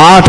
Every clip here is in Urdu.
8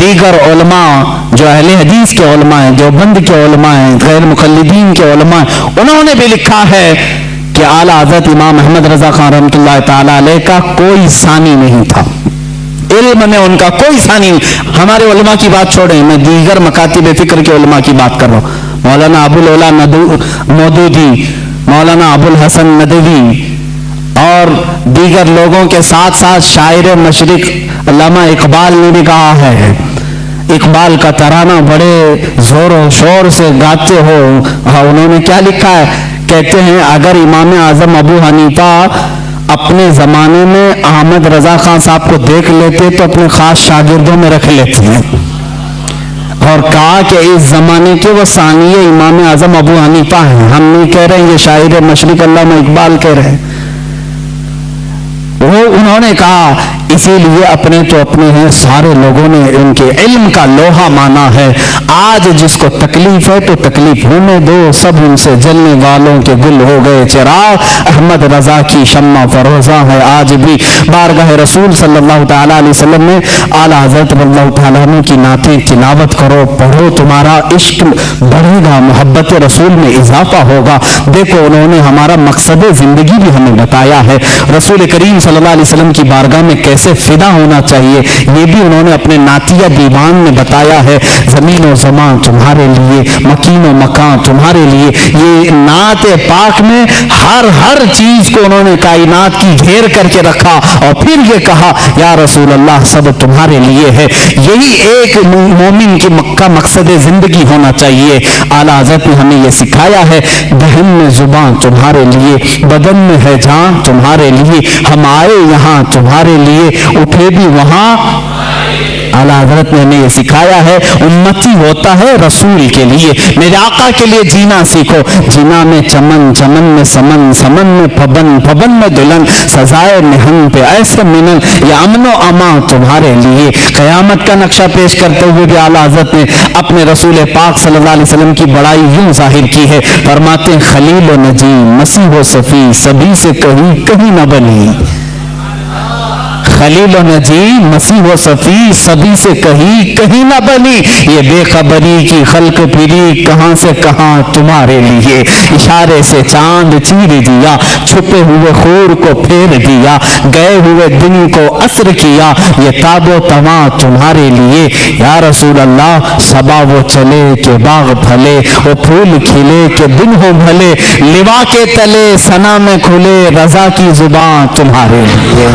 دیگر علماء جو اہل حدیث کے علماء ہیں، جو بند کے علماء ہیں، غیر مقلدین کے علماء ہیں، انہوں نے بھی لکھا ہے کہ اعلیٰ حضرت امام احمد رضا خان رحمۃ اللہ تعالی علیہ کا کوئی ثانی نہیں تھا، علم میں ان کا کوئی ثانی نہیں۔ ہمارے علماء کی بات چھوڑیں، میں دیگر مکاتب فکر کے علماء کی بات کر رہا ہوں، مولانا ابو العلا مودودی، مولانا ابو الحسن ندوی اور دیگر لوگوں کے ساتھ ساتھ شاعر مشرق علامہ اقبال نے بھی کہا ہے، اقبال کا ترانہ بڑے زور و شور سے گاتے ہو، انہوں نے کیا لکھا ہے؟ کہتے ہیں اگر امام اعظم ابو حنیفہ اپنے زمانے میں احمد رضا خان صاحب کو دیکھ لیتے تو اپنے خاص شاگردوں میں رکھ لیتے ہیں، اور کہا کہ اس زمانے کے وہ ثانی امام اعظم ابو حنیفہ ہیں، ہم نہیں کہہ رہے ہیں، یہ شاعر مشرق علامہ اقبال کہہ رہے ہیں۔ وہ انہوں نے کہا اسی لیے اپنے تو اپنے ہیں، سارے لوگوں نے ان کے علم کا لوہا مانا ہے، آج جس کو تکلیف ہے تو تکلیف ہونے دو، سب ان سے جلنے والوں کے گل ہو گئے چراغ، احمد رضا کی شمع فروزہ ہے آج بھی۔ بارگاہ رسول صلی اللہ تعالیٰ علیہ وسلم میں اعلیٰ حضرت رضی اللہ تعالیٰ عنہ کی نعتیں تلاوت کرو، پڑھو، تمہارا عشق بڑھے گا، محبت رسول میں اضافہ ہوگا۔ دیکھو انہوں نے ہمارا مقصد زندگی بھی ہمیں بتایا ہے، رسول کریم صلی اللہ علیہ وسلم کی بارگاہ میں کیسے فدا ہونا چاہیے یہ بھی انہوں نے اپنے نعتیہ دیوان میں بتایا ہے۔ زمین و زمان تمہارے لیے، مکین و مکان تمہارے لیے، یہ نعت پاک میں ہر چیز کو انہوں نے کائنات کی گھیر کر کے رکھا، اور پھر یہ کہا یا رسول اللہ سب تمہارے لیے ہے۔ یہی ایک مومن کی کا مقصد زندگی ہونا چاہیے۔ اعلیٰ حضرت نے ہمیں یہ سکھایا ہے، دہن میں زبان تمہارے لیے، بدن میں ہے جان تمہارے لیے، ہم آئے یہاں تمہارے لیے، اٹھے بھی وہاں۔ اعلیٰ حضرت نے ہمیں یہ سکھایا ہے، امتی ہوتا ہے رسول کے لیے، میرے آقا کے لیے جینا سیکھو، جینا میں چمن، چمن میں سمن، سمن میں پھبن، پھبن میں دلہن، سزائے نہنگ پہ ایسے منن، یہ امن و امان تمہارے لیے۔ قیامت کا نقشہ پیش کرتے ہوئے بھی اعلیٰ حضرت نے اپنے رسول پاک صلی اللہ علیہ وسلم کی بڑائی یوں ظاہر کی ہے، فرماتے ہیں خلیل و نجی، مسیح و صفی، سبھی سے کہیں نہ بنی۔ خلیل و نجی، مسیح و صفی، سبھی سے کہیں نہ بنی، یہ بے خبری کی خلق پھری کہاں سے کہاں تمہارے لیے، اشارے سے چاند چیر دیا، چھپے ہوئے خور کو پھیر دیا، گئے ہوئے دن کو عصر کیا، یہ تاب و تماں تمہارے لیے۔ یا رسول اللہ صبا وہ چلے کہ باغ پھلے، وہ پھول کھلے کہ دن ہو بھلے، لوا کے تلے ثنا میں کھلے، رضا کی زبان تمہارے لیے۔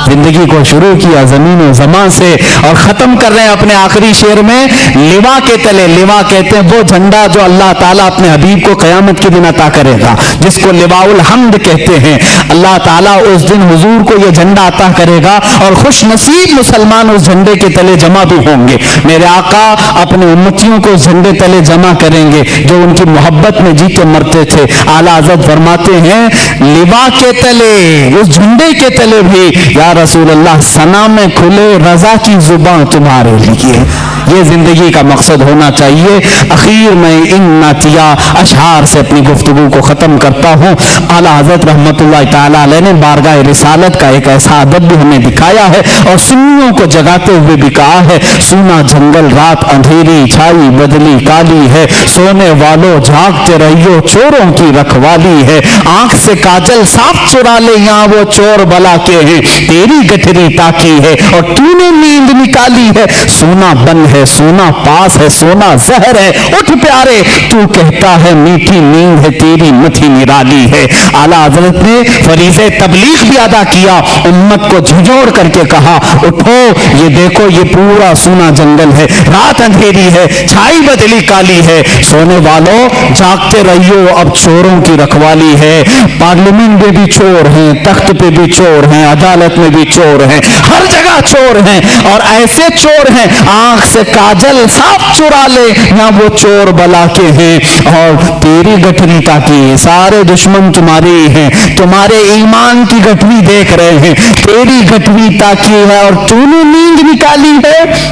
زندگی کو شروع کیا زمین و زمان سے اور ختم کر رہے ہیں اپنے آخری شعر میں لوا کے تلے۔ لوا کہتے ہیں وہ جھنڈا جو اللہ تعالیٰ اپنے حبیب کو قیامت کے دن عطا کرے گا، جس کو لواء الحمد کہتے ہیں۔ اللہ تعالیٰ اس دن حضور کو یہ جھنڈا عطا کرے گا اور خوش نصیب مسلمان اس جھنڈے کے تلے جمع بھی ہوں گے۔ میرے آقا اپنے امتیوں کو اس جھنڈے تلے جمع کریں گے جو ان کی محبت میں جیتے مرتے تھے۔ اعلیٰ حضرت فرماتے ہیں لوا کے تلے، اس جھنڈے کے تلے بھی یا رسول اللہ ثنا میں کھلے، رضا کی زبان تمہارے لیے۔ یہ زندگی کا مقصد ہونا چاہیے۔ اخیر میں ان نعتیہ اشعار سے اپنی گفتگو کو ختم کرتا ہوں۔ اعلیٰ حضرت رحمت اللہ تعالیٰ علیہ نے بارگاہ رسالت کا ایک ایسا ادب بھی ہمیں دکھایا ہے اور سنیوں کو جگاتے ہوئے بھی کہا ہے، سونا جنگل رات اندھیری چھائی بدلی کالی ہے، سونے والوں جھاگتے رہیو چوروں کی رکھوالی ہے، آنکھ سے کاجل صاف چرا لے یہاں وہ چور بلا کے ہیں، تیری گٹھری تاکی ہے اور تو نے نیند نکالی ہے، سونا بن ہے سونا پاس ہے سونا زہر ہے، اٹھ پیارے تو کہتا ہے میٹھی نیند ہے تیری متھی نرالی ہے۔ اعلیٰ حضرت نے فریضہ تبلیغ بھی ادا کیا، امت کو جھنجھوڑ کر کے کہا اٹھو، یہ دیکھو یہ پورا سونا جنگل ہے، رات اندھیری ہے چھائی بدلی کالی ہے، سونے والوں جاگتے رہیو اب چوروں کی رکھوالی ہے۔ پارلیمنٹ میں بھی چور ہیں، تخت پہ بھی چور ہیں، عدالت میں بھی چور ہیں، ہر جگہ چور ہیں، اور ایسے چور ہیں آنکھ سے کاجل صاف چرا لے نہ وہ چور بلا کے ہیں، اور تیری گٹھری تاکی، سارے دشمن تمہارے ہیں، تمہارے ایمان کی گٹھری دیکھ رہے ہیں، تیری گٹھری تاکی ہے اور تو نے نیند نکالی ہے۔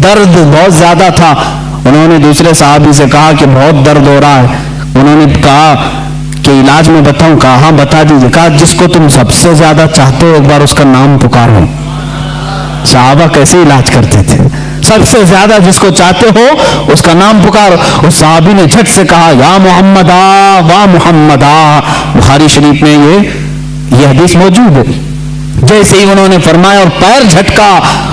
درد بہت زیادہ تھا. انہوں نے دوسرے صحابی سے کہا کہ بہت درد ہو رہا ہے. انہوں نے کہا کہ علاج میں بتاؤں؟ کہا ہاں بتا دیجیے. کہا جس کو تم سب سے زیادہ چاہتے ہو ایک بار اس کا نام پکارو. صحابہ کیسے علاج کرتے تھے؟ سب سے زیادہ جس کو چاہتے ہو اس کا نام پکارو. اس صحابی نے جھٹ سے کہا یا محمد وا محمد. بخاری شریف میں یہ حدیث موجود ہے. جیسے ہی انہوں نے فرمایا اور پیر جھٹکا,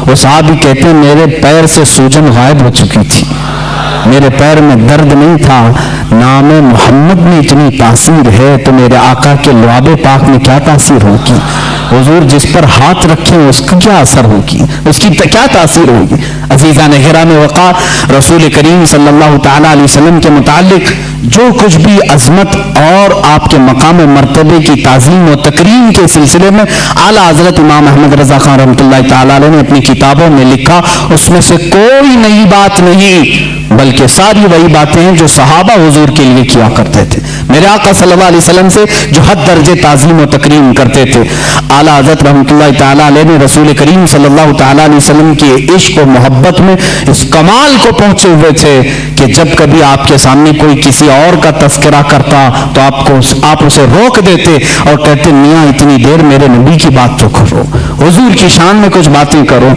وہ صحابی کہتے ہیں میرے پیر سے سوجن غائب ہو چکی تھی, میرے پیر میں درد نہیں تھا. نام محمد میں اتنی تاثیر ہے تو میرے آقا کے لعاب پاک میں کیا تاثیر ہوگی؟ حضور جس پر ہاتھ رکھیں اس کا کیا اثر ہوگی, اس کی کیا تاثیر ہوگی؟ عزیزان گرامی وقار, رسول کریم صلی اللہ تعالیٰ علیہ وسلم کے متعلق جو کچھ بھی عظمت اور آپ کے مقام مرتبے کی تعظیم و تکریم کے سلسلے میں اعلیٰ حضرت امام احمد رضا خان رحمۃ اللہ تعالیٰ علیہ نے اپنی کتابوں میں لکھا, اس میں سے کوئی نئی بات نہیں بلکہ ساری وہی باتیں ہیں جو صحابہ حضور کے لیے کیا کرتے تھے. میرے آقا صلی اللہ علیہ وسلم سے جو حد درجے تعظیم و تکریم کرتے تھے. اعلیٰ حضرت رحمۃ اللہ تعالیٰ علیہ نے رسول کریم صلی اللہ تعالیٰ علیہ وسلم کے عشق و محبت میں اس کمال کو پہنچے ہوئے تھے کہ جب کبھی آپ کے سامنے کوئی کسی اور کا تذکرہ کرتا تو آپ اسے روک دیتے اور کہتے میاں اتنی دیر میرے نبی کی بات تو کرو, حضور کی شان میں کچھ باتیں کرو.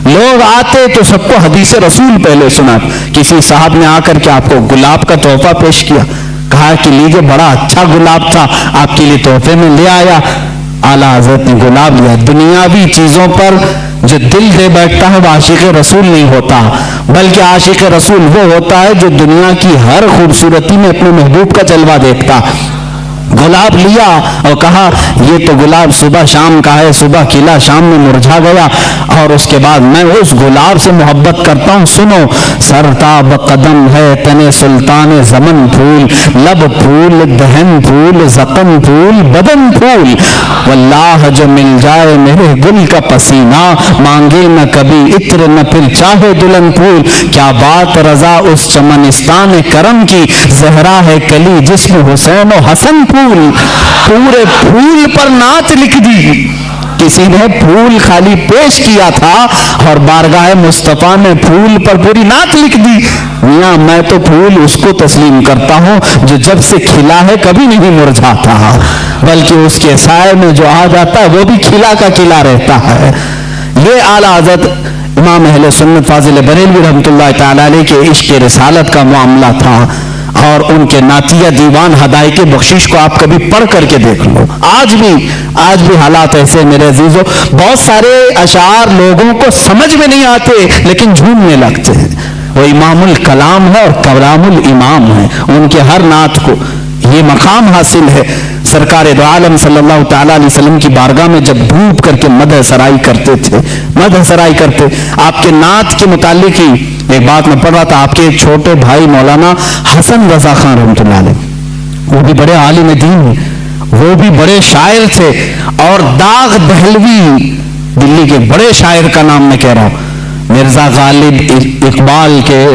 لوگ آتے تو سب کو حدیث رسول پہلے سنا. کسی صاحب نے آ کر کے آپ کو گلاب کا تحفہ پیش کیا, کہا کہ لیجیے بڑا اچھا گلاب تھا آپ کے لیے تحفے میں لے آیا. اعلیٰ حضرت نے گلاب لیا. دنیاوی چیزوں پر جو دل دے بیٹھتا ہے وہ عاشق رسول نہیں ہوتا, بلکہ عاشق رسول وہ ہوتا ہے جو دنیا کی ہر خوبصورتی میں اپنے محبوب کا جلوہ دیکھتا. گلاب لیا اور کہا یہ تو گلاب صبح شام کا ہے, صبح کھلا شام میں مرجھا گیا, اور اس کے بعد میں اس گلاب سے محبت کرتا ہوں. سنو, سرتاب قدم ہے تنے سلطان زمن پھول, لب پھول دہن پھول زقن پھول بدن پھول, واللہ جو مل جائے میرے گل کا پسینہ, مانگے نہ کبھی عطر نہ پھر چاہے دلہن پھول. کیا بات رضا اس چمنستان کرم کی, زہرا ہے کلی جسم حسین و حسن پھول. پورے پھول پر نعت لکھ دی. کسی نے پھول خالی پیش کیا تھا اور بارگاہ مصطفیٰ نے پھول پر پوری نعت لکھ دی. میاں میں تو پھول اس کو تسلیم کرتا ہوں جو جب سے کھلا ہے کبھی نہیں مرجھاتا, بلکہ اس کے سائے میں جو آ جاتا ہے وہ بھی کھلا کا کھلا رہتا ہے. یہ اعلیٰ حضرت امام اہل سنت فاضل بریلوی رحمۃ اللہ تعالی علیہ کے عشق رسالت کا معاملہ تھا. اور ان کے نعتیہ دیوان ہدایت بخشش کو آپ کبھی پڑھ کر کے دیکھ لو. آج بھی حالات ایسے میرے عزیزو, بہت سارے اشعار لوگوں کو سمجھ میں نہیں آتے لیکن جھومنے لگتے ہیں. وہ امام الکلام ہے اور کلام الامام ہے, ان کے ہر نعت کو یہ مقام حاصل ہے. سرکار دو عالم صلی اللہ تعالیٰ علیہ وسلم کی بارگاہ میں جب ڈوب کر کے مدح سرائی کرتے تھے, آپ کے نعت کے متعلق ہی ایک بات میں پڑھ رہا تھا. آپ کے ایک چھوٹے بھائی مولانا حسن رضا خان رحمۃ اللہ علیہ, وہ بھی بڑے عالم دین ہیں, وہ بھی بڑے شاعر تھے. اور داغ دہلوی دلی کے بڑے شاعر کا نام میں کہہ رہا ہوں, مرزا غالب اقبال کے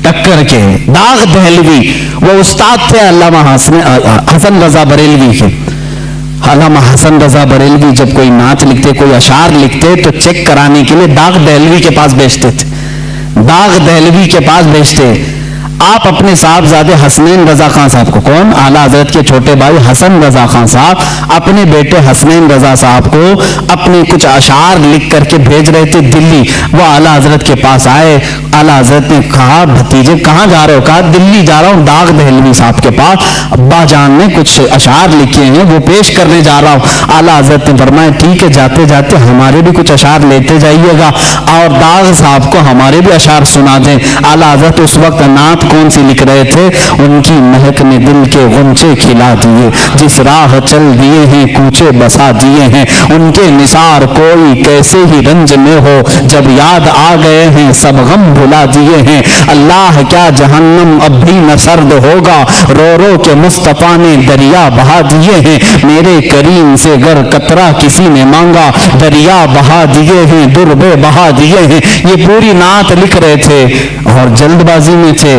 ٹکر کے داغ دہلوی, وہ استاد تھے علامہ حسن رضا بریلوی کے. علامہ حسن رضا بریلوی جب کوئی نعت لکھتے, کوئی اشعار لکھتے تو چیک کرانے کے لیے داغ دہلوی کے پاس بھیجتے تھے. داغ دہلوی کے پاس بھیجتے. آپ اپنے صاحبزادے حسنین رضا خان صاحب کو, کون؟ اعلیٰ حضرت کے چھوٹے بھائی حسن رضا خان صاحب, اپنے بیٹے حسنین رضا صاحب کو اپنے کچھ اشعار لکھ کر کے بھیج رہے تھے دلی. وہ اعلیٰ حضرت کے پاس آئے. اعلیٰ حضرت نے کہا بھتیجے کہاں جا رہے ہو؟ کہا دلی جا رہا ہوں داغ دہلوی صاحب کے پاس, ابا جان نے کچھ اشعار لکھے ہیں وہ پیش کرنے جا رہا ہوں. اعلیٰ حضرت نے فرمایا ٹھیک ہے, جاتے جاتے ہمارے بھی کچھ اشعار لیتے جائیے گا اور داغ صاحب کو ہمارے بھی اشعار سنا دیں. اعلیٰ حضرت اس وقت نعت کون سی لکھ رہے تھے؟ ان کی مہک نے دل کے غنچے کھلا دیے, جس راہ چل دیے ہیں کوچے بسا دیے ہیں, ان کے نثار کوئی کیسے ہی رنج میں ہو, جب یاد آ گئے ہیں سب غم بھلا دیے ہیں. اللہ کیا جہنم اب بھی نہ سرد ہوگا, رو رو کے مصطفیٰ نے دریا بہا دیے ہیں. میرے کریم سے گر قطرہ کسی نے مانگا, دریا بہا دیے ہیں دربے بہا دیے ہیں. یہ پوری نعت لکھ رہے تھے اور جلد بازی میں تھے.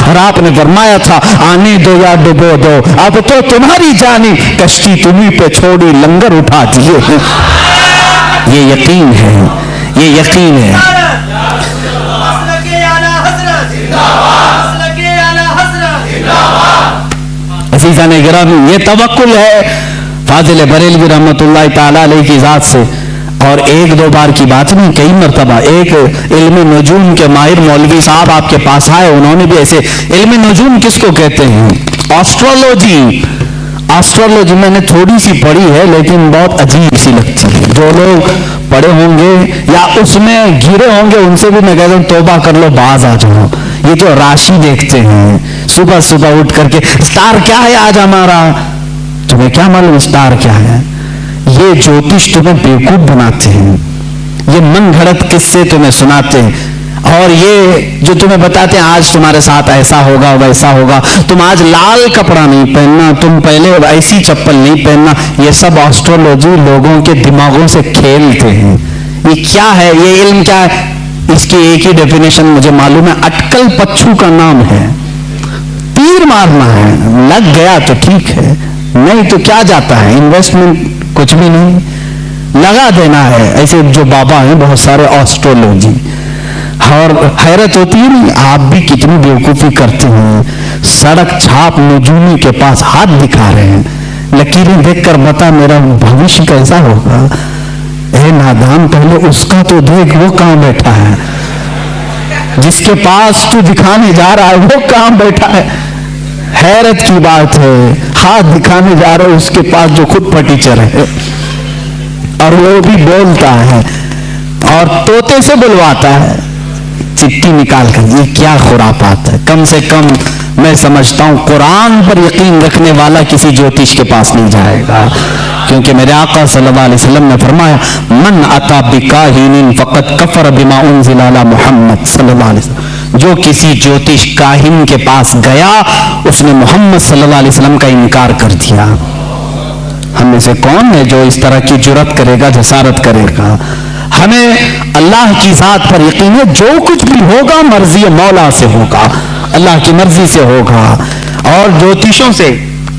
اور آپ نے فرمایا تھا آنے دو یا ڈبو دو، اب تو تمہاری جانی، کشتی تمہیں پہ چھوڑی لنگر اٹھا دیے۔ یہ یقین ہے، یہ یقین ہے۔ عزیزان گرامی، یہ توکل ہے فاضل بریلوی رحمۃ اللہ تعالی علیہ کی ذات سے، اور ایک دو بار کی بات نہیں، کئی مرتبہ۔ ایک علم نجوم کے ماہر مولوی صاحب آپ کے پاس آئے، انہوں نے بھی ایسے، علم نجوم کس کو کہتے ہیں؟ آسٹرولوجی۔ آسٹرولوجی میں نے تھوڑی سی پڑھی ہے لیکن بہت عجیب سی لگتی ہے۔ جو لوگ پڑھے ہوں گے یا اس میں گھرے ہوں گے ان سے بھی میں کہتا ہوں توبہ کر لو، باز آ جاؤ۔ یہ جو راشی دیکھتے ہیں صبح صبح اٹھ کر کے، اسٹار کیا ہے آج ہمارا، تمہیں کیا معلوم اسٹار کیا ہے؟ یہ جوتش تمہیں بیوقوف بناتے ہیں، یہ من گھڑت قصے تمہیں سناتے ہیں، اور یہ جو تمہیں بتاتے ہیں آج تمہارے ساتھ ایسا ہوگا ویسا ہوگا، تم آج لال کپڑا نہیں پہننا، تم پہلے ایسی چپل نہیں پہننا، یہ سب آسٹرولوجی لوگوں کے دماغوں سے کھیلتے ہیں۔ یہ کیا ہے؟ یہ علم کیا ہے؟ اس کی ایک ہی ڈیفینیشن مجھے معلوم ہے، اٹکل پچھو کا نام ہے، تیر مارنا ہے، لگ گیا تو ٹھیک ہے، نہیں تو کیا جاتا ہے، انویسٹمنٹ کچھ بھی نہیں، لگا دینا ہے۔ ایسے جو بابا ہیں بہت سارے آسٹرولوجی، اور حیرت ہوتی ہے نہیں آپ بھی کتنی بیوقوفی کرتے ہیں، سڑک چھاپ نجومی کے پاس ہاتھ دکھا رہے ہیں، لکیریں دیکھ کر بتا میرا بھوشیہ کیسا ہوگا۔ اے نادان، پہلے اس کا تو دیکھ، وہ کہاں بیٹھا ہے، جس کے پاس تو دکھانے جا رہا ہے وہ کہاں بیٹھا ہے۔ حیرت کی بات ہے، ہاتھ دکھانے جا رہے اس کے پاس جو خود پٹیچر ہے، اور وہ بھی بولتا ہے اور طوطے سے بلواتا ہے چٹی نکال کر۔ یہ کیا خرافات ہے! کم سے کم میں سمجھتا ہوں قرآن پر یقین رکھنے والا کسی جوتش کے پاس نہیں جائے گا، کیونکہ میرے آقا صلی اللہ علیہ وسلم نے فرمایا من اتی بکاہن فقد کفر بما انزل علی محمد صلی اللہ علیہ وسلم، جو کسی جوتش کاہن کے پاس گیا اس نے محمد صلی اللہ علیہ وسلم کا انکار کر دیا۔ ہم میں سے کون ہے جو اس طرح کی جرات کرے گا، جسارت کرے گا؟ ہمیں اللہ کی ذات پر یقین ہے، جو کچھ بھی ہوگا مرضی مولا سے ہوگا، اللہ کی مرضی سے ہوگا، اور جوتشوں سے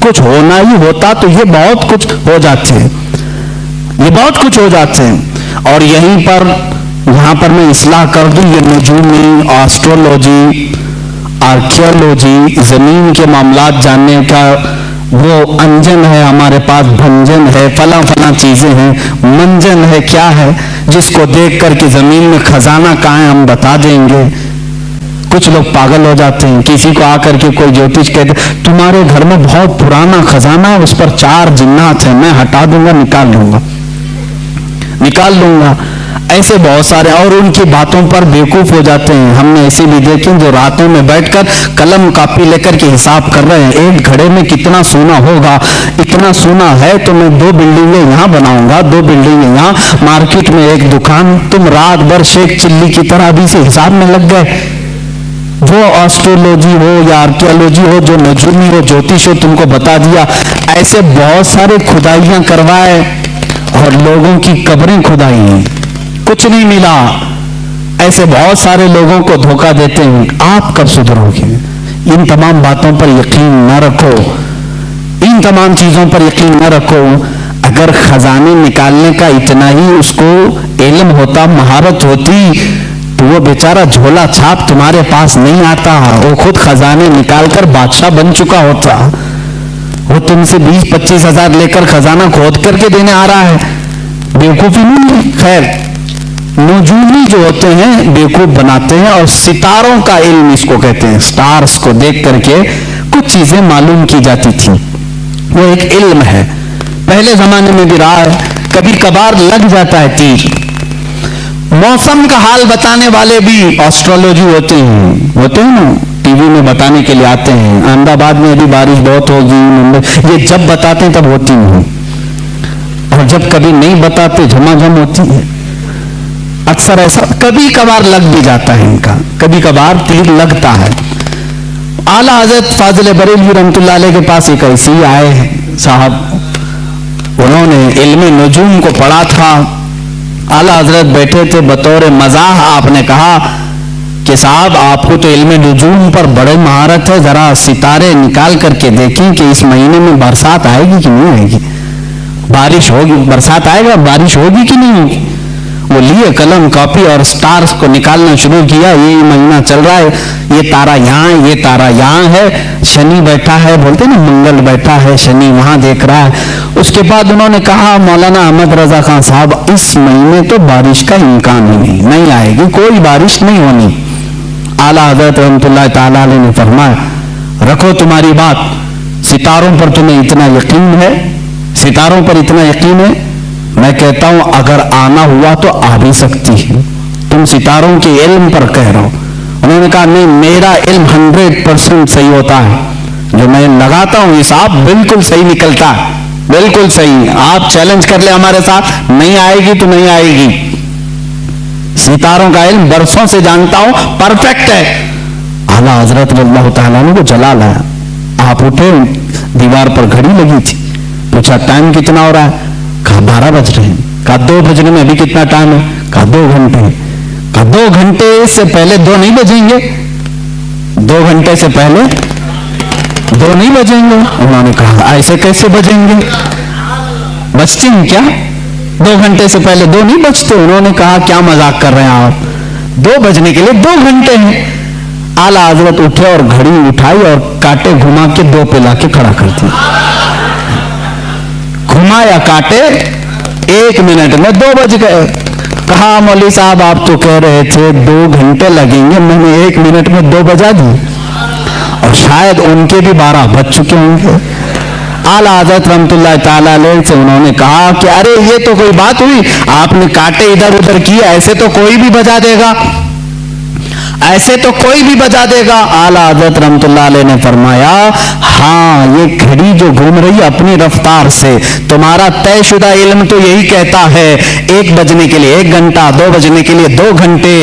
کچھ ہونا ہی ہوتا تو یہ بہت کچھ ہو جاتے ہیں، یہ بہت کچھ ہو جاتے ہیں۔ اور یہیں پر یہاں پر میں اصلاح کر دوں، یہ نجومی، آسٹرولوجی، آرکیولوجی، زمین کے معاملات جاننے کا وہ انجن ہے ہمارے پاس، بھنجن ہے، فلاں فلاں چیزیں ہیں، منجن ہے، کیا ہے جس کو دیکھ کر کے زمین میں خزانہ کہاں ہے ہم بتا دیں گے۔ کچھ لوگ پاگل ہو جاتے ہیں، کسی کو آ کر کے کوئی جوتش کہتے تمہارے گھر میں بہت پرانا خزانہ ہے، اس پر 4 جنات ہیں، میں ہٹا دوں گا، نکال لوں گا۔ ایسے بہت سارے، اور ان کی باتوں پر بیوقوف ہو جاتے ہیں۔ ہم نے ایسے بھی دیکھیں جو راتوں میں بیٹھ کر قلم کاپی لے کر کے حساب کر رہے ہیں، ایک گھڑے میں کتنا سونا ہوگا، اتنا سونا ہے تو میں 2 بلڈنگیں یہاں بناؤں گا، 2 بلڈنگیں یہاں، مارکیٹ میں 1 دکان۔ تم رات بھر شیخ چلی کی طرح ابھی سے حساب میں لگ گئے۔ وہ آسٹرولوجی ہو یا آرکیولوجی ہو، جو نجومی ہو، جوتش ہو، تم کو بتا دیا۔ ایسے بہت سارے کھدائیاں کروائے اور لوگوں کی قبریں کھدائی ہیں، کچھ نہیں ملا۔ ایسے بہت سارے لوگوں کو دھوکہ دیتے ہیں، آپ کب سدھرو گے؟ ان تمام باتوں پر یقین نہ رکھو، ان تمام چیزوں پر یقین نہ رکھو۔ اگر خزانے نکالنے کا اتنا ہی اس کو علم ہوتا، مہارت ہوتی، تو وہ بیچارہ جھولا چھاپ تمہارے پاس نہیں آتا، وہ خود خزانے نکال کر بادشاہ بن چکا ہوتا۔ وہ تم سے 20-25 ہزار لے کر خزانہ کھود کر کے دینے آ رہا ہے، بیوقوفی نہیں۔ خیر، نجومی جو ہوتے ہیں بیوقوف بناتے ہیں، اور ستاروں کا علم اس کو کہتے ہیں، سٹارز کو دیکھ کر کے کچھ چیزیں معلوم کی جاتی تھی، وہ ایک علم ہے، پہلے زمانے میں بھی رہا ہے، کبھی کبھار لگ جاتا ہے تیر۔ موسم کا حال بتانے والے بھی آسٹرولوجی ہوتے ہیں نا، ٹی وی میں بتانے کے لیے آتے ہیں، احمد آباد میں ابھی بارش بہت ہوگی، ممبئی، یہ جب بتاتے ہیں تب ہوتی نہیں، اور جب کبھی نہیں بتاتے جھماجھم ہوتی ہے۔ اکثر ایسا کبھی کبھار لگ بھی جاتا ہے، ان کا کبھی کبھار تیر لگتا ہے۔ اعلیٰ حضرت فاضل بریلوی رحمۃ اللہ علیہ کے پاس ایک ایسے ہی آئے صاحب، انہوں نے علم نجوم کو پڑھا تھا، اعلیٰ حضرت بیٹھے تھے، بطور مزاح آپ نے کہا کہ صاحب آپ کو تو علم نجوم پر بڑے مہارت ہے، ذرا ستارے نکال کر کے دیکھیں کہ اس مہینے میں برسات آئے گی کہ نہیں آئے گی، بارش ہوگی، برسات آئے گا، بارش ہوگی کہ نہیں ہوگی۔ وہ لیے قلم کاپی اور سٹارز کو نکالنا شروع کیا، یہ مہینہ چل رہا ہے، یہ تارا یہاں، یہ تارا یہاں ہے، شنی بیٹھا ہے، بولتے نا منگل بیٹھا ہے، شنی وہاں دیکھ رہا ہے۔ اس کے بعد انہوں نے کہا مولانا احمد رضا خان صاحب اس مہینے تو بارش کا امکان ہی نہیں آئے گی، کوئی بارش نہیں ہونی۔ اعلیٰ حضرت رحمۃ اللہ تعالیٰ علیہ نے فرمایا رکھو تمہاری بات، ستاروں پر تمہیں اتنا یقین ہے، ستاروں پر اتنا یقین ہے، میں کہتا ہوں اگر آنا ہوا تو آ بھی سکتی ہے، تم ستاروں کے علم پر کہہ رہے ہو۔ انہوں نے کہا نہیں، میرا علم 100% صحیح ہوتا ہے، جو میں لگاتا ہوں حساب بالکل صحیح نکلتا ہے، بالکل صحیح، آپ چیلنج کر لیں ہمارے ساتھ، نہیں آئے گی تو نہیں آئے گی۔ ستاروں کا علم برسوں سے جانتا ہوں، پرفیکٹ ہے۔ اعلیٰ حضرت اللہ تعالیٰ نے کو جلا لایا، آپ اٹھے، دیوار پر گھڑی لگی تھی، پوچھا ٹائم کتنا ہو رہا ہے؟ کہا 12 بج رہے ہیں۔ کہا 2 بجنے میں ابھی کتنا ٹائم ہے؟ کہا 2 گھنٹے۔ کہا 2 گھنٹے سے پہلے 2 نہیں بجیں گے؟ 2 گھنٹے سے پہلے 2 نہیں بجیں گے؟ انہوں نے کہا ایسے کیسے بجیں گے؟ بجتے ہیں کیا؟ 2 گھنٹے سے پہلے 2 نہیں بجتے؟ انہوں نے کہا کیا مذاق کر رہے ہیں آپ، 2 بجنے کے لیے 2 گھنٹے ہیں۔ اعلیٰ حضرت اٹھے اور گھڑی اٹھائی اور کاٹے گھما کے 2 پہ لا کے کھڑا کر دیا، گھمایا کاٹے، 1 منٹ میں 2 بج گئے۔ کہا مولوی صاحب آپ تو کہہ رہے تھے 2 گھنٹے لگیں گے، میں نے 1 منٹ میں 2 بجا دی، اور شاید ان کے بھی 12 بج چکے ہوں گے۔ اعلیٰ حضرت رحمۃ اللہ تعالیٰ علیہ سے انہوں نے کہا کہ ارے یہ تو کوئی بات ہوئی، آپ نے کاٹے ادھر ادھر کیے، ایسے تو کوئی بھی بجا دے گا، ایسے تو کوئی بھی بجا دے گا۔ اعلیٰ حضرت رحمۃ اللہ علیہ نے فرمایا ہاں یہ گھڑی جو گھوم رہی ہے اپنی رفتار سے، تمہارا طے شدہ علم تو یہی کہتا ہے 1 بجنے کے لیے 1 گھنٹہ، 2 بجنے کے لیے 2 گھنٹے،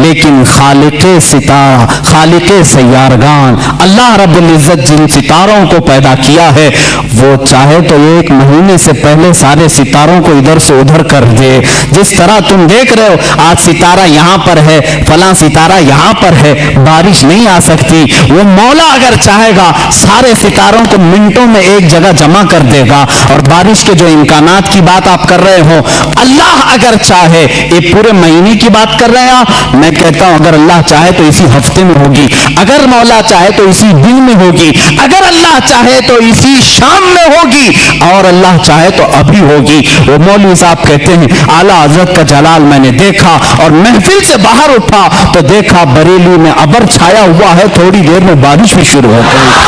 لیکن خالق ستارہ، خالق سیارگان اللہ رب العزت جن ستاروں کو پیدا کیا ہے وہ چاہے تو 1 مہینے سے پہلے سارے ستاروں کو ادھر سے ادھر کر دے۔ جس طرح تم دیکھ رہے ہو آج ستارہ یہاں پر ہے، فلاں ستارہ یہاں پر ہے، بارش نہیں آ سکتی، وہ مولا اگر چاہے گا سارے ستاروں کو منٹوں میں ایک جگہ جمع کر دے گا۔ اور بارش کے جو امکانات کی بات آپ کر رہے ہو، اللہ اگر چاہے، یہ پورے مہینے کی بات کر رہے ہیں، میں کہتا ہوں اگر اللہ چاہے تو اسی ہفتے میں ہوگی، اگر مولا چاہے تو اسی دن میں ہوگی، اگر اللہ چاہے تو اسی شام میں ہوگی، اور اللہ چاہے تو ابھی ہوگی۔ وہ مولوی صاحب کہتے ہیں اعلیٰ حضرت کا جلال میں نے دیکھا، اور محفل سے باہر اٹھا تو دیکھا بریلی میں ابر چھایا ہوا ہے، تھوڑی دیر میں بارش بھی شروع ہو گئی،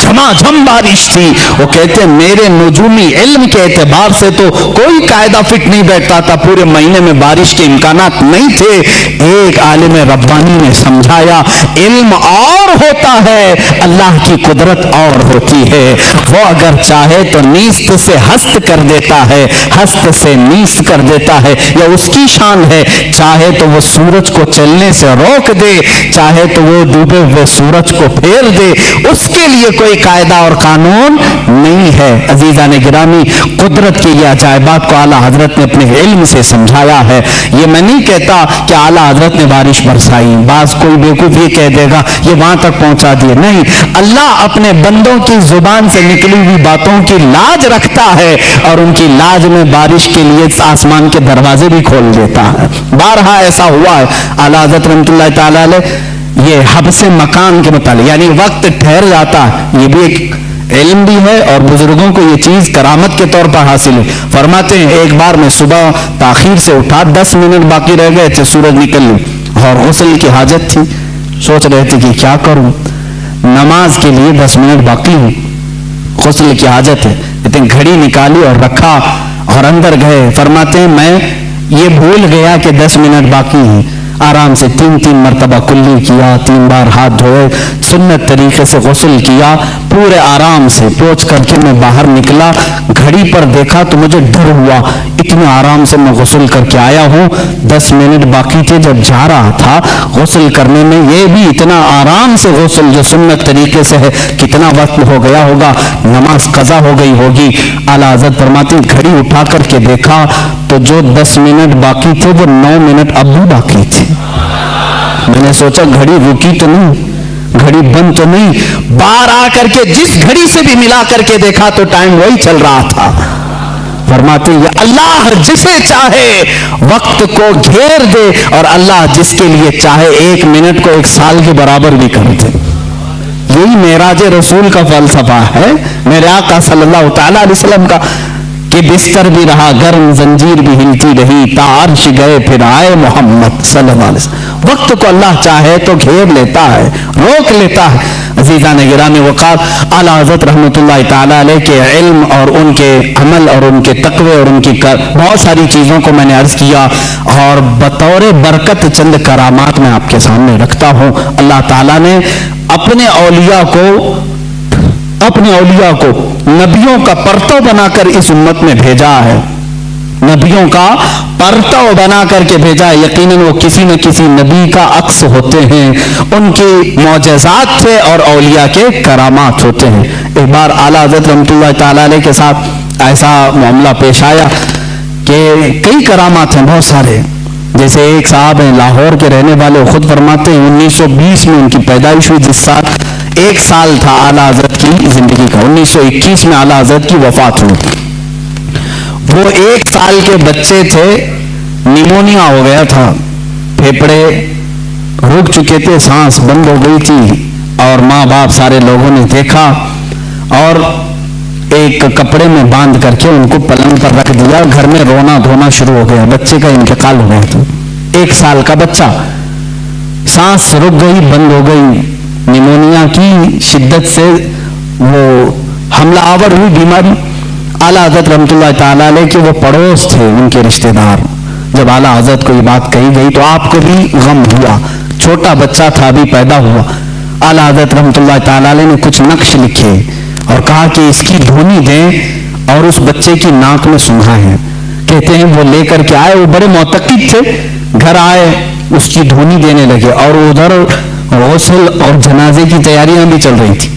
جھما بارش تھی۔ وہ کہتے ہیں میرے نجومی علم کے اعتبار سے تو کوئی قاعدہ فٹ نہیں بیٹھتا تھا، پورے مہینے میں بارش کے امکانات نہیں تھے۔ ایک عالم ربانی نے سمجھایا علم اور ہوتا ہے، اللہ کی قدرت اور ہوتی ہے، وہ اگر چاہے تو نیست سے ہست کر دیتا ہے، ہست سے نیست کر دیتا ہے، یہ اس کی شان ہے، چاہے تو وہ سورج کو چلنے سے روک دے، چاہے تو وہ ڈوبے ہوئے سورج کو پھیر دے، اس کے لیے کوئی قاعدہ اور قانون نہیں ہے۔ عزیزان گرامی، قدرت کی یہ عجائبات کو اعلیٰ حضرت نے اپنے علم سے سمجھایا ہے۔ یہ میں نہیں کہتا کہ اعلیٰ حضرت نے بارش برسائی، بعض کوئی بیوقوف یہ کہہ دے گا یہ وہاں تک پہنچا دیے، نہیں، اللہ اپنے بندوں کی زبان سے نکلی ہوئی باتوں کی لاج رکھتا ہے، اور ان کی لاج میں بارش کے لیے آسمان کے دروازے بھی کھول دیتا ہے۔ بارہا ایسا ہوا ہے۔ اعلیٰ حضرت رحمۃ اللہ تعالیٰ علیہ یہ حبس مکان کے متعلق، یعنی وقت ٹھہر جاتا ہے، یہ بھی ایک علم بھی ہے، اور بزرگوں کو یہ چیز کرامت کے طور پر حاصل ہے۔ فرماتے ہیں ایک بار میں صبح تاخیر سے اٹھا، 10 منٹ باقی رہ گئے تھے سورج نکلنے، اور غسل کی حاجت تھی، سوچ رہے تھے کہ کیا کروں، نماز کے لیے 10 منٹ باقی ہیں، غسل کی حاجت ہے، لیکن گھڑی نکالی اور رکھا اور اندر گئے۔ فرماتے ہیں میں یہ بھول گیا کہ 10 منٹ باقی ہیں، آرام سے 3 مرتبہ کلی کیا، 3 بار ہاتھ دھوئے، سنت طریقے سے غسل کیا، پورے آرام سے پوچھ کر کے میں باہر نکلا، گھڑی پر دیکھا تو مجھے ڈر ہوا، اتنے آرام سے میں غسل کر کے آیا ہوں، 10 منٹ باقی تھے، جب جا رہا تھا غسل کرنے میں یہ بھی اتنا آرام سے غسل جو سنت طریقے سے ہے، کتنا وقت ہو گیا ہوگا، نماز قضا ہو گئی ہوگی۔ اعلیٰ حضرت فرماتے ہیں گھڑی اٹھا کر کے دیکھا تو جو 10 منٹ باقی تھے وہ 9 منٹ اب بھی باقی تھے۔ میں نے سوچا گھڑی رکی تو نہیں, گھڑی بند تو نہیں. باہر آ کر کے جس گھڑی سے بھی ملا کر کے دیکھا تو ٹائم وہی چل رہا تھا. فرماتے ہیں اللہ جسے چاہے وقت کو گھیر دے, اور اللہ جس کے لیے چاہے 1 منٹ کو 1 سال کے برابر بھی کر دے. یہی معراج رسول کا فلسفہ ہے, میرے آقا صلی اللہ تعالی علیہ وسلم کا, کہ بستر بھی رہا گرم, زنجیر بھی ہلتی رہی, تا عرش گئے پھر آئے محمد صلی اللہ علیہ وسلم. وقت کو اللہ چاہے تو گھیر لیتا ہے, روک لیتا ہے. عزیزان گرامی وقار, اعلیٰ حضرت رحمۃ اللہ تعالی علیہ کے علم اور ان کے عمل اور ان کے تقوی اور ان کی بہت ساری چیزوں کو میں نے عرض کیا, اور بطور برکت چند کرامات میں آپ کے سامنے رکھتا ہوں. اللہ تعالیٰ نے اپنے اولیاء کو نبیوں کا پرتو بنا کر اس امت میں بھیجا ہے, نبیوں کا پرتو بنا کر کے بھیجا ہے. یقیناً وہ کسی نہ کسی نبی کا عکس ہوتے ہیں, ان کی معجزات تھے اور اولیاء کے کرامات ہوتے ہیں. ایک بار اعلیٰ حضرت رحمۃ اللہ تعالی علیہ کے ساتھ ایسا معاملہ پیش آیا کہ کئی کرامات ہیں بہت سارے. جیسے ایک صاحب ہیں لاہور کے رہنے والے, خود فرماتے ہیں 1920 میں ان کی پیدائش ہوئی, جس سال 1 سال تھا اعلیٰ حضرت کی زندگی کا. 1921 میں اعلیٰ حضرت کی وفات ہوئی. وہ 1 سال کے بچے تھے, نیمونیا ہو گیا تھا, پھیپڑے رک چکے تھے, سانس بند ہو گئی تھی, اور ماں باپ سارے لوگوں نے دیکھا اور ایک کپڑے میں باندھ کر کے ان کو پلنگ پر رکھ دیا. گھر میں رونا دھونا شروع ہو گیا, بچے کا انتقال ہو گیا تھا. 1 سال کا بچہ, سانس رک گئی, بند ہو گئی, نیمونیا کی شدت سے وہ حملہ آور ہوئی بیماری. اعلیٰ حضرت رحمۃ اللہ تعالی علیہ کے وہ پڑوس تھے, ان کے رشتہ دار. جب اعلیٰ حضرت کو یہ بات کہی گئی تو آپ کو بھی غم ہوا, چھوٹا بچہ تھا ابھی پیدا ہوا. اعلیٰ حضرت رحمۃ اللہ تعالی علیہ نے کچھ نقش لکھے اور کہا کہ اس کی دھونی دیں اور اس بچے کی ناک میں سنگھائیں. کہتے ہیں وہ لے کر کے آئے, وہ بڑے معتقد تھے, گھر آئے اس کی دھونی دینے لگے, اور ادھر غسل اور جنازے کی تیاریاں بھی چل رہی تھی.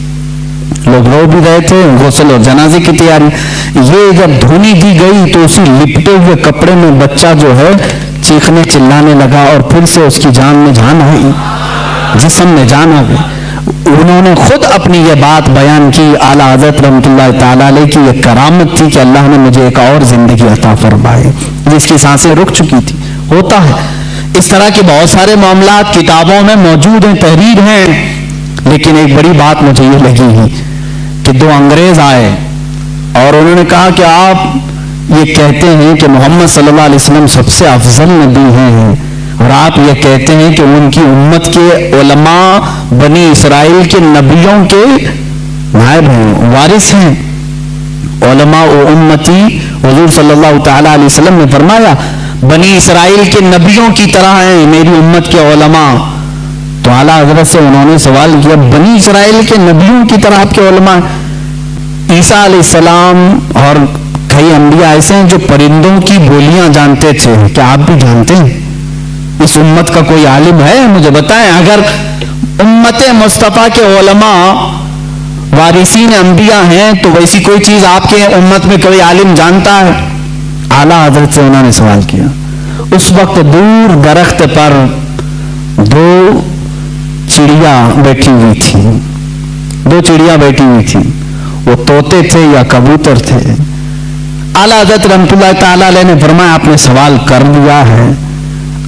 لوگ رو بھی رہے تھے, غسل اور جنازے کی تیاری. یہ جب دھونی دی گئی تو اسی لپٹے ہوئے کپڑے میں بچہ جو ہے چیخنے چلانے لگا, اور پھر سے اس کی جان میں جان آئی, جسم میں جان آ گئی. انہوں نے خود اپنی یہ بات بیان کی. اعلیٰ حضرت رحمۃ اللہ تعالی علیہ کی یہ کرامت تھی کہ اللہ نے مجھے ایک اور زندگی عطا فرمائی, جس کی سانسیں رک چکی تھی. ہوتا ہے اس طرح کے بہت سارے معاملات کتابوں میں موجود ہیں, تحریر ہیں. لیکن ایک بڑی بات مجھے یہ لگی کہ 2 انگریز آئے اور انہوں نے کہا کہ آپ یہ کہتے ہیں کہ محمد صلی اللہ علیہ وسلم سب سے افضل نبی ہیں, اور آپ یہ کہتے ہیں کہ ان کی امت کے علماء بنی اسرائیل کے نبیوں کے نائب ہیں, وارث ہیں. علماء و امتی, حضور صلی اللہ تعالی علیہ وسلم نے فرمایا بنی اسرائیل کے نبیوں کی طرح ہیں میری امت کے علماء. تو اعلیٰ حضرت سے انہوں نے سوال کیا, بنی اسرائیل کے نبیوں کی طرح آپ کے علماء؟ عیسیٰ علیہ السلام اور کئی انبیاء ایسے ہیں جو پرندوں کی بولیاں جانتے تھے, کیا آپ بھی جانتے ہیں؟ اس امت کا کوئی عالم ہے؟ مجھے بتائیں. اگر امت مصطفیٰ کے علماء وارثین انبیاء ہیں تو ویسی کوئی چیز آپ کے امت میں کوئی عالم جانتا ہے؟ اعلیٰ حضرت سے انہوں نے سوال کیا. اس وقت دور درخت پر 2 چڑیا بیٹھی ہوئی تھی, 2 چڑیا بیٹھی ہوئی تھی. وہ طوطے تھے یا کبوتر تھے؟ اعلیٰ حضرت رحمۃ اللہ تعالی علیہ نے فرمایا آپ نے سوال کر دیا ہے,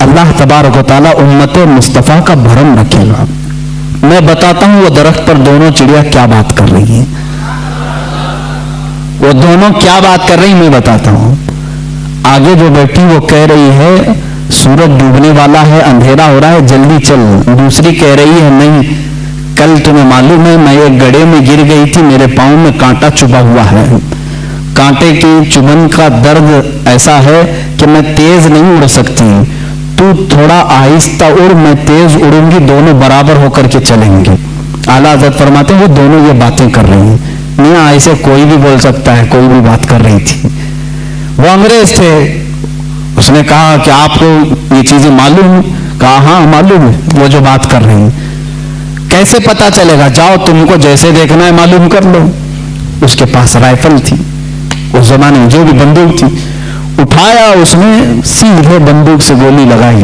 اللہ تبارک و تعالیٰ امت مصطفیٰ کا بھرم رکھے گا. میں بتاتا ہوں وہ درخت پر دونوں چڑیا کیا بات کر رہی ہیں, وہ دونوں کیا بات کر رہی میں بتاتا ہوں. آگے جو بیٹھی وہ کہہ رہی ہے سورج ڈوبنے والا ہے, اندھیرا ہو رہا ہے, جلدی چل. دوسری کہہ رہی ہے نہیں, کل تمہیں معلوم ہے میں ایک گڑھے میں گر گئی تھی, میرے پاؤں میں کانٹا چبھا ہوا ہے. کانٹے کی چبھن کا درد ایسا ہے کہ میں تیز نہیں اڑ سکتی, تو تھوڑا آہستہ اڑ, میں تیز اڑوں گی, دونوں برابر ہو کر کے چلیں گے. اعلیٰ حضرت فرماتے ہیں وہ دونوں یہ باتیں کر رہی ہیں. میاں ایسے کوئی بھی بول سکتا ہے, کوئی بھی بات کر رہی تھی. وہ انگریز تھے, اس نے کہا کہ آپ کو یہ چیزیں معلوم؟ کہا ہاں معلوم ہے وہ جو بات کر رہی ہیں. کیسے پتا چلے گا؟ جاؤ تم کو جیسے دیکھنا ہے معلوم کر لو. اس کے پاس رائفل تھی, اس زمانے میں جو بھی بندوق تھی, اٹھایا اس نے, سیدھے بندوق سے گولی لگائی,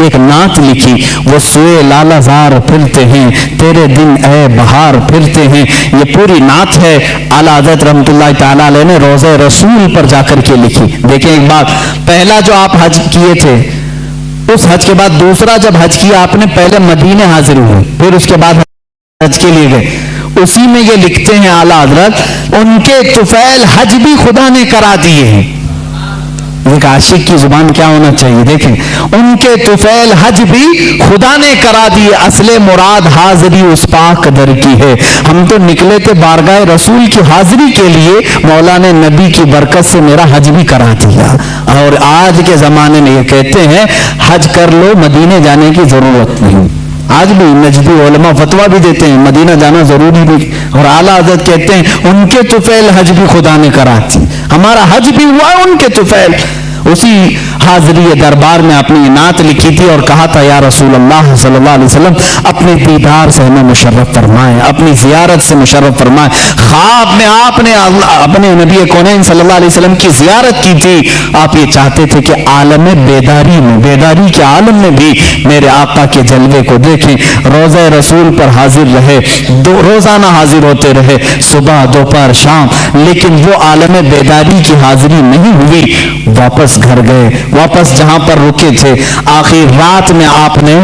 ایک نعت لکھی، وہ سوئے لالا زار پھرتے ہیں، تیرے دن اے بہار پھرتے ہیں. یہ پوری نعت ہے اعلیٰ حضرت رحمۃ اللہ تعالیٰ علیہ نے روضہ رسول پر جا کر کے لکھی. دیکھیں ایک بات، پہلا جو آپ حج کیے تھے، اس حج کے بعد دوسرا جب حج کیا آپ نے، پہلے مدینے حاضر ہوئے، پھر اس کے بعد حج کے لیے گئے. اسی میں یہ لکھتے ہیں اعلیٰ حضرت، ان کے طفیل حج بھی خدا نے کرا دیے ہیں. ایک عاشق کی زبان کیا ہونا چاہیے، دیکھیں، ان کے طفیل حج بھی خدا نے کرا دیے، اصل مراد حاضری اس پاک در کی ہے. ہم تو نکلے تھے بارگاہ رسول کی حاضری کے لیے، مولا نے نبی کی برکت سے میرا حج بھی کرا دیا. اور آج کے زمانے میں یہ کہتے ہیں حج کر لو، مدینے جانے کی ضرورت نہیں. آج بھی نجدی علماء فتویٰ بھی دیتے ہیں مدینہ جانا ضروری نہیں. اور اعلیٰ حضرت کہتے ہیں ان کے طفیل حج بھی خدا نے کرا دی، ہمارا حج بھی ہوا ان کے طفیل. اسی حاضری دربار میں اپنی نعت لکھی تھی اور کہا تھا، یا رسول اللہ صلی اللہ علیہ وسلم اپنے دیدار سے ہمیں مشرف فرمائیں، اپنی زیارت سے مشرف فرمائیں. خواب میں آپ نے اپنے نبی کونین صلی اللہ علیہ وسلم کی زیارت کی تھی. آپ یہ چاہتے تھے کہ عالم بیداری میں، بیداری کے عالم میں بھی میرے آقا کے جلوے کو دیکھیں. روضہ رسول پر حاضر رہے، روزانہ حاضر ہوتے رہے، صبح دوپہر شام، لیکن وہ عالم بیداری کی حاضری نہیں ہوئی. واپس گھر گئے، واپس جہاں پر رکے تھے. آخر رات میں آپ نے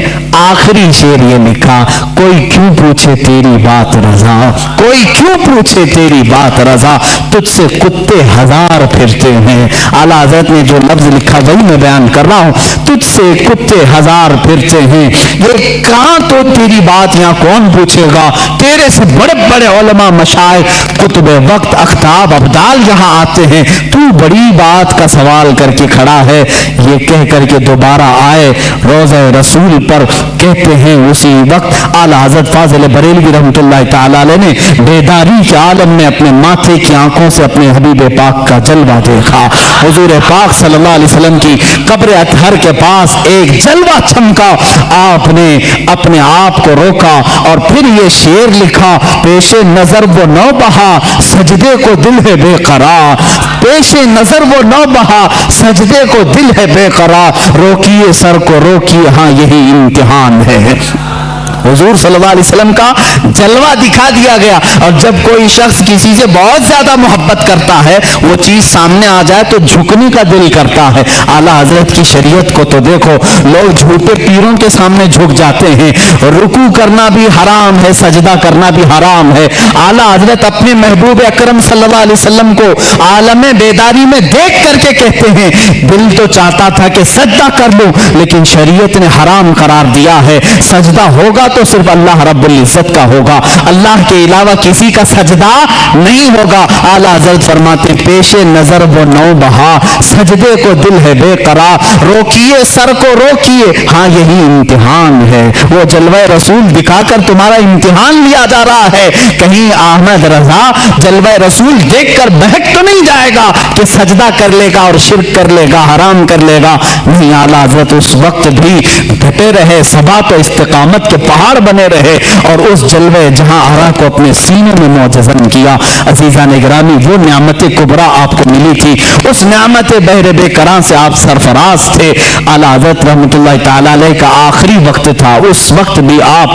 آخری شعر یہ لکھا، کوئی کیوں پوچھے تیری بات رضا، کوئی کیوں پوچھے تیری بات رضا، تجھ سے کتے ہزار پھرتے ہیں. اعلیٰ حضرت نے جو لفظ لکھا وہی میں بیان کر رہا ہوں، تجھ سے کتے ہزار پھرتے ہیں. یہ کہاں تو تیری بات یہاں کون پوچھے گا، تیرے سے بڑے بڑے علماء مشائخ قطب وقت اقطاب ابدال یہاں آتے ہیں، تو بڑی بات کا سوال کر کے کھڑا ہے. یہ کہہ کر کے دوبارہ آئے روضہ رسول پر. کہتے ہیں اسی وقت اعلیٰ حضرت فاضل بریلوی رحمۃ اللہ تعالی علیہ نے بیداری کے عالم میں اپنے ماتھے کی آنکھوں سے اپنے حبیب پاک کا جلوہ دیکھا. حضور پاک صلی اللہ علیہ وسلم کی قبر اطہر کے پاس ایک جلوہ چمکا. آپ نے اپنے آپ کو روکا اور پھر یہ شعر لکھا، پیش نظر وہ نو بہا سجدے کو دل ہے بے قرار، پیش نظر وہ نو بہا سجدے کو دل ہے بے قرار، روکیے سر کو روکیے، ہاں یہی امتحان ہے. حضور صلی اللہ علیہ وسلم کا جلوہ دکھا دیا گیا. اور جب کوئی شخص کسی سے بہت زیادہ محبت کرتا ہے، وہ چیز سامنے آ جائے تو جھکنے کا دل کرتا ہے. اعلیٰ حضرت کی شریعت کو تو دیکھو، لوگ جھوٹے پیروں کے سامنے جھک جاتے ہیں. رکوع کرنا بھی حرام ہے، سجدہ کرنا بھی حرام ہے. اعلیٰ حضرت اپنے محبوب اکرم صلی اللہ علیہ وسلم کو عالم بیداری میں دیکھ کر کے کہتے ہیں، دل تو چاہتا تھا کہ سجدہ کر لوں، لیکن شریعت نے حرام قرار دیا ہے. سجدہ ہوگا تو صرف اللہ رب العزت کا ہوگا، اللہ کے علاوہ کسی کا سجدہ نہیں ہوگا. اعلیٰ حضرت فرماتے، پیش نظر وہ نو بہا سجدے کو دل ہے بے قرار، روکیے سر کو روکیے، ہاں یہی امتحان ہے. وہ جلوہ رسول دکھا کر تمہارا امتحان لیا جا رہا ہے. کہیں احمد رضا جلوہ رسول دیکھ کر بہک تو نہیں جائے گا کہ سجدہ کر لے گا اور شرک کر لے گا، حرام کر لے گا. نہیں، اعلیٰ حضرت اس وقت بھی ڈٹے رہے، ثبات و استقامت کے پہاڑ بنے رہے اور اس جلوے جہاں آرا کو اپنے سینے میں معجزن کیا. عزیزان گرامی، وہ نعمت کبریٰ آپ کو ملی تھی، اس نعمت بحر بے کراں سے آپ سرفراز تھے. اعلیٰ حضرت رحمۃ اللہ تعالی علیہ کا آخری وقت تھا. اس وقت بھی آپ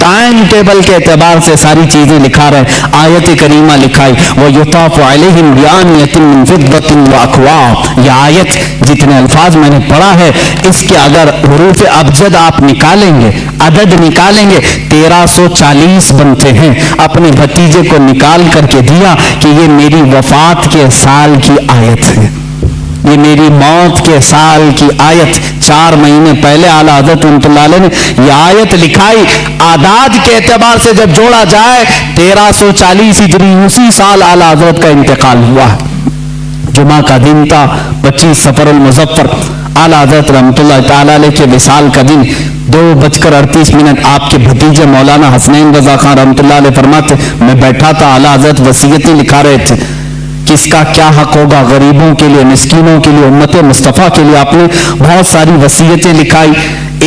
ٹائم ٹیبل کے اعتبار سے ساری چیزیں لکھا رہے. آیت کریمہ لکھائی، وَيُطَافُ عَلَيْهِمْ بِآنِيَةٍ مِّن فِضَّةٍ وَأَكْوَابٍ. یہ آیت جتنے الفاظ میں نے پڑھا ہے، اس کے اگر حروف ابجد آپ نکالیں گے، عدد نکالیں گے، 1340 بنتے ہیں. اپنے بھتیجے کو نکال کر کے دیا کہ یہ میری وفات کے سال کی آیت ہے، یہ میری موت کے سال کی آیت. 4 مہینے پہلے اعلیٰ حضرت رحمۃ اللہ علیہ نے یہ آیت لکھائی. اعداد کے اعتبار سے جب جوڑا جائے 1340 ہجری، اسی سال اعلیٰ حضرت کا انتقال ہوا. جمعہ کا دن تھا، 25 صفر المظفر. اعلیٰ حضرت رحمۃ اللہ تعالی علیہ کے وصال کا دن. 2:38 آپ کے بھتیجے مولانا حسنین رضا خان رحمۃ اللہ علیہ فرماتے، میں بیٹھا تھا، اعلیٰ حضرت وصیتیں لکھا رہے تھے، کس کا کیا حق ہوگا، غریبوں کے لیے، مسکینوں کے لیے، امت مصطفیٰ کے لیے. آپ نے بہت ساری وصیتیں لکھائی.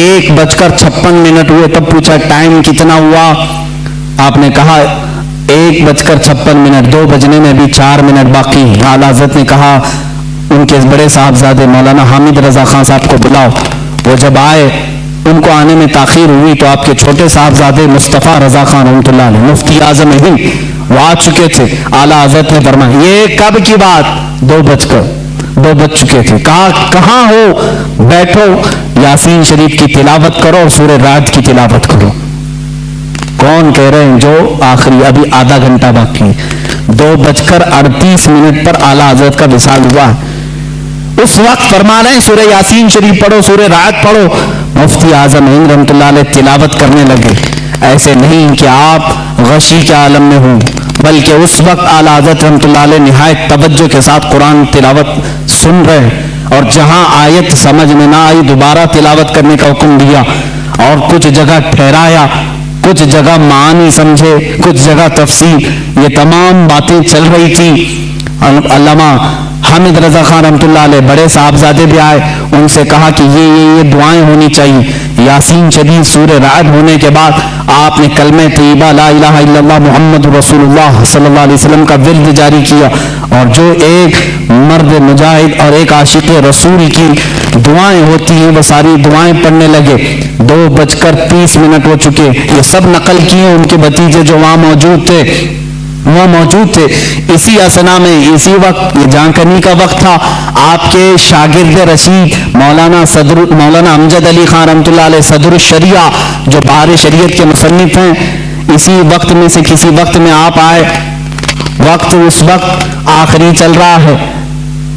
1:56 ہوئے تب پوچھا ٹائم کتنا ہوا. آپ نے کہا 1:56، 2 بجنے میں بھی 4 منٹ باقی. اعلیٰ حضرت نے کہا ان کے بڑے صاحبزادے مولانا حامد رضا خان صاحب کو بلاؤ. وہ جب آئے, ان کو آنے میں تاخیر ہوئی تو آپ کے چھوٹے صاحبزادے مصطفیٰ رضا خان رحمۃ اللہ علیہ مفتی اعظم ہند وہ آ چکے تھے. اعلیٰ حضرت نے فرمایا یہ کب کی بات, 2 بج چکے تھے. کہا کہاں ہو, بیٹھو یاسین شریف کی تلاوت کرو اور سورہ رعد کی تلاوت کرو. کون کہہ رہے ہیں جو آخری ابھی آدھا گھنٹہ باقی, 2:38 پر اعلیٰ حضرت کا وصال ہوا. اس وقت فرما رہے ہیں سورہ یاسین شریف پڑھو, سورہ رعد پڑھو. مفتی اعظم ہند رحمۃ اللہ علیہ تلاوت کرنے لگے. ایسے نہیں کہ آپ غشی کے عالم میں ہوں, بلکہ اس وقت اعلیٰ حضرت رحمۃ اللہ علیہ نہایت توجہ کے ساتھ قرآن تلاوت سن رہے, اور جہاں آیت سمجھ میں نہ آئی دوبارہ تلاوت کرنے کا حکم دیا, اور کچھ جگہ ٹھہرایا, کچھ جگہ معانی سمجھے, کچھ جگہ تفسیر. یہ تمام باتیں چل رہی تھی. علامہ حامد رضا خان رحمۃ اللہ علیہ بڑے صاحبزادے بھی آئے, ان سے کہا کہ یہ دعائیں ہونی چاہیے. یاسین شریف سورہ رعد ہونے کے بعد آپ نے کلمہ طیبہ لا الہ الا اللہ محمد رسول اللہ صلی اللہ علیہ وسلم کا ورد جاری کیا, اور جو ایک مرد مجاہد اور ایک عاشق رسول کی دعائیں ہوتی ہیں وہ ساری دعائیں پڑھنے لگے. 2:30 ہو چکے. یہ سب نقل کیے ان کے بھتیجے جو وہاں موجود تھے. اسی اسنا میں اسی وقت یہ جانکنی کا وقت تھا. آپ کے شاگرد رشید مولانا امجد علی خان رحمۃ اللہ علیہ صدر الشریعہ جو بہار شریعت کے مصنف ہیں, اسی وقت میں سے کسی وقت میں آپ آئے. وقت اس وقت آخری چل رہا ہے.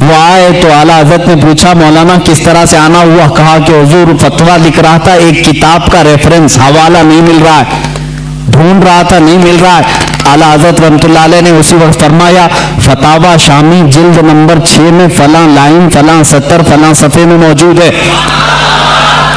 وہ آئے تو اعلیٰ حضرت نے پوچھا مولانا کس طرح سے آنا ہوا. کہا کہ حضور فتویٰ لکھ رہا تھا, ایک کتاب کا ریفرنس حوالہ نہیں مل رہا ہے, ڈھونڈ رہا تھا نہیں مل رہا ہے. اعلیٰ حضرت رحمۃ اللہ علیہ نے اسی وقت فرمایا فتاویٰ شامی جلد نمبر 6 میں فلاں لائن فلاں سطر فلاں صفحے میں موجود ہے,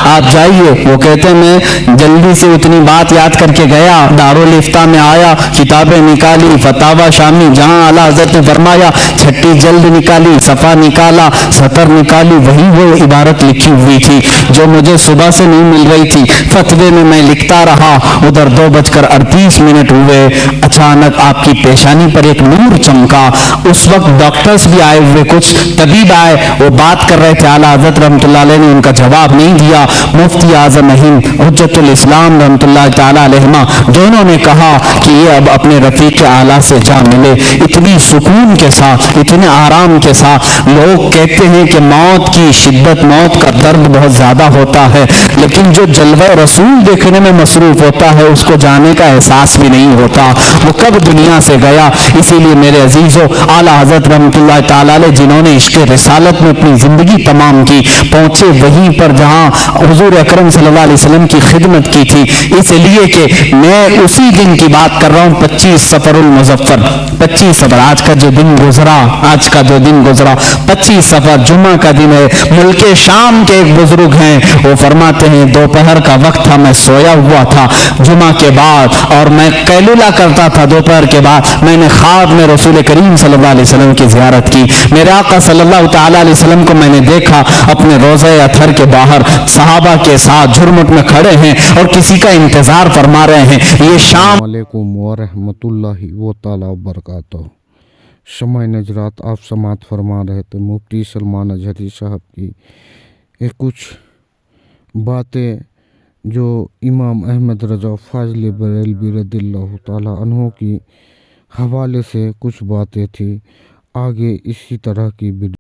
آپ جائیے. وہ کہتے ہیں میں جلدی سے اتنی بات یاد کر کے گیا, دارالافتاء میں آیا, کتابیں نکالی, فتاویٰ شامی جہاں اعلیٰ حضرت نے فرمایا 6 جلد نکالی, صفحہ نکالا, سطر نکالی, وہی وہ عبارت لکھی ہوئی تھی جو مجھے صبح سے نہیں مل رہی تھی. فتوے میں لکھتا رہا. ادھر 2:38 ہوئے. اچانک آپ کی پیشانی پر ایک نور چمکا. اس وقت ڈاکٹرز بھی آئے ہوئے, کچھ طبیب آئے, وہ بات کر رہے تھے. اعلیٰ حضرت رحمۃ اللہ علیہ نے ان کا جواب نہیں دیا. مفتی اعظم ہند حجت الاسلام رحمۃ اللہ تعالیٰ علیہما دونوں نے کہا کہ یہ اب اپنے رفیق اعلیٰ سے جا ملے. اتنی سکون کے ساتھ, اتنے آرام کے ساتھ. لوگ کہتے ہیں کہ موت کی شدت, موت کا درد بہت زیادہ ہوتا ہے, لیکن جو جلوہ رسول دیکھنے میں مصروف ہوتا ہے اس کو جانے کا احساس بھی نہیں ہوتا وہ کب دنیا سے گیا. اسی لیے میرے عزیزو, اعلیٰ حضرت رحمۃ اللہ تعالیٰ علیہ جنہوں نے عشق رسالت میں اپنی زندگی تمام کی, پہنچے وہیں پر جہاں حضور اکرم صلی اللہ علیہ وسلم کی خدمت کی تھی. اس لیے کہ میں اسی دن کی بات کر رہا ہوں, 25 صفر المظفر, 25 صفر آج کا جو دن گزرا, 25 صفر جمعہ کا دن ہے. ملک شام کے ایک بزرگ ہیں, وہ فرماتے ہیں دوپہر کا وقت تھا, میں سویا ہوا تھا جمعہ کے بعد, اور میں قیلولہ کرتا تھا دوپہر کے بعد. میں نے خواب میں رسول کریم صلی اللہ علیہ وسلم کی زیارت کی. میرے آقا صلی اللہ تعالیٰ علیہ وسلم کو میں نے دیکھا اپنے روضہ اطہر کے باہر صحابہ کے ساتھ جھرمٹ میں کھڑے ہیں اور کسی کا انتظار فرما رہے ہیں. یہ شام. السلام علیکم ورحمۃ اللہ تعالیٰ وبرکاتہ. شمع نجرات آپ سماعت فرما رہے تھے مفتی سلمان اجہری صاحب کی کچھ باتیں جو امام احمد رضا فاضل بریلوی رضی اللہ تعالیٰ عنہ کی حوالے سے کچھ باتیں تھی. آگے اسی طرح کی